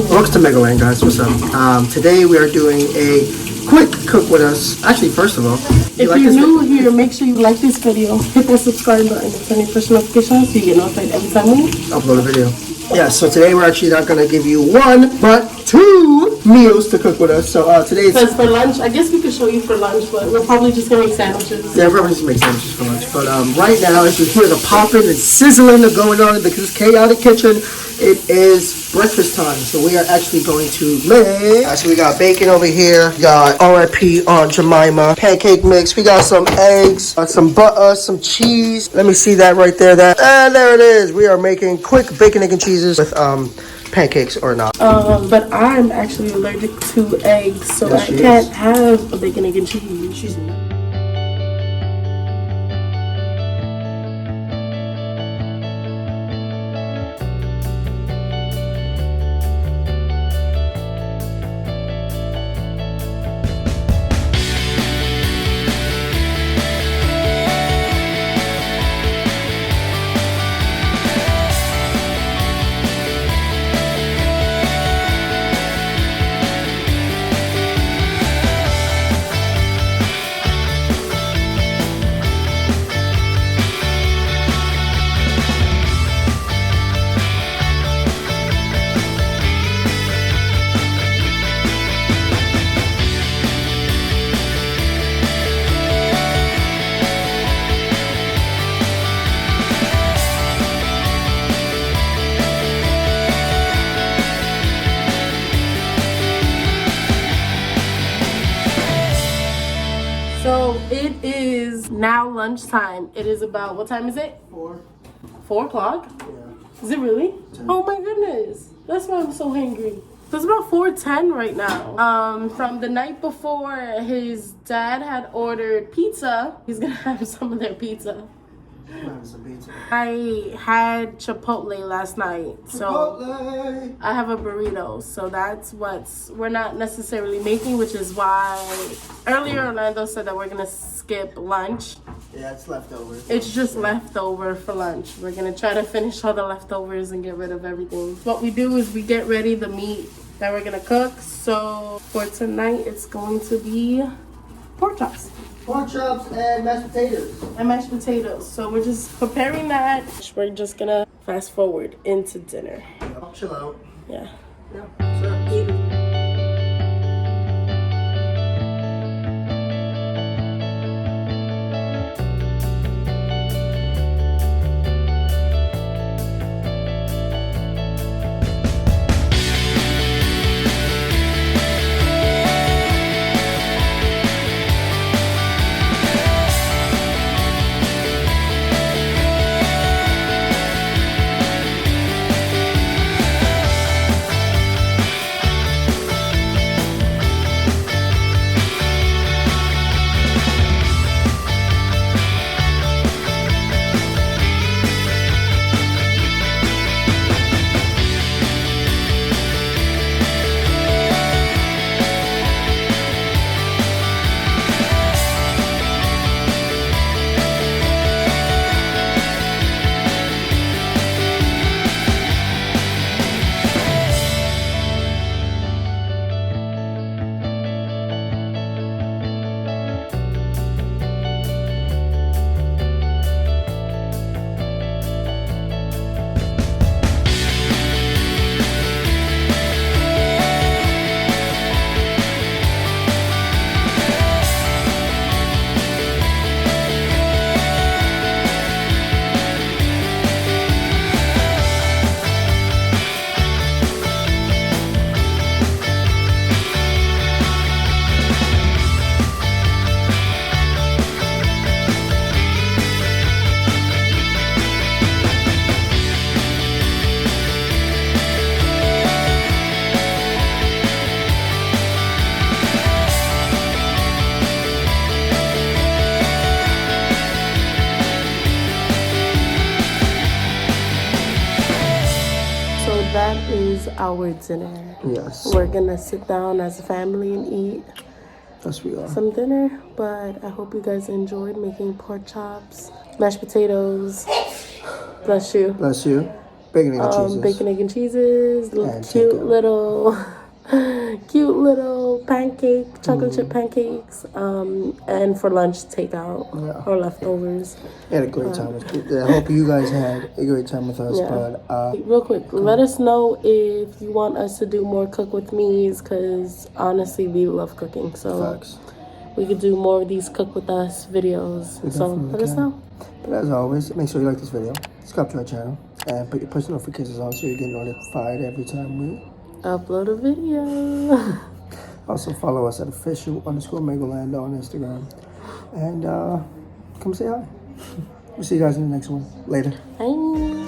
Welcome to Megaland, guys. What's up? Today we are doing a quick cook with us. Actually, first of all, if you're new here, make sure you like this video, hit that subscribe button, and turn your push notifications so you get notified every time we upload a video. Yeah, so today we're actually not gonna give you one, but two meals to cook with us. So today's because for lunch, I guess we could show you for lunch, but we're probably just gonna make sandwiches. Yeah, we're probably just make sandwiches for lunch. But right now, as you hear the popping and sizzling are going on in this chaotic kitchen, it is breakfast time. So we are actually going to make. So we got bacon over here. We got RIP Aunt Jemima pancake mix. We got some eggs, some butter, some cheese. Let me see that right there. And there it is. We are making quick bacon, egg, and cheeses with pancakes or not. But I'm actually allergic to eggs, so I can't have a bacon, egg, and cheese. She's it is now lunchtime. It is about, what time is it? 4 o'clock? Yeah. Is it really? 10. Oh my goodness. That's why I'm so hungry. So it's about 4:10 right now. From the night before, his dad had ordered pizza. He's gonna have some of their pizza. I had Chipotle last night, so I have a burrito, so that's we're not necessarily making, which is why earlier Orlando said that we're gonna skip lunch. Yeah, it's leftover. It's just leftover for lunch. We're gonna try to finish all the leftovers and get rid of everything. What we do is we get ready the meat that we're gonna cook. So for tonight, it's going to be pork chops. Pork chops and mashed potatoes. And mashed potatoes. So we're just preparing that. We're just gonna fast forward into dinner. Yep, chill out. Yeah. Yeah, sure. That is our dinner. Yes. We're gonna sit down as a family and eat Yes, we are. some dinner, but I hope you guys enjoyed making pork chops, mashed potatoes. Bless you. Bless you. Bacon, egg, and cheeses. Bacon, egg, and cheeses. And Cute takeout. little pancake, chocolate chip pancakes. And for lunch, takeout or leftovers. We had a great time. I hope you guys had a great time with us. Yeah. But Real quick, let us know if you want us to do more cook with me's, because honestly, we love cooking. So facts. we could do more of these cook with us videos. So let us know. But as always, make sure you like this video, subscribe to our channel, and put your push notifications on so you get notified every time we Upload a video. Also follow us at official_Megaland on Instagram. And come say hi. We'll see you guys in the next one. Later. Bye.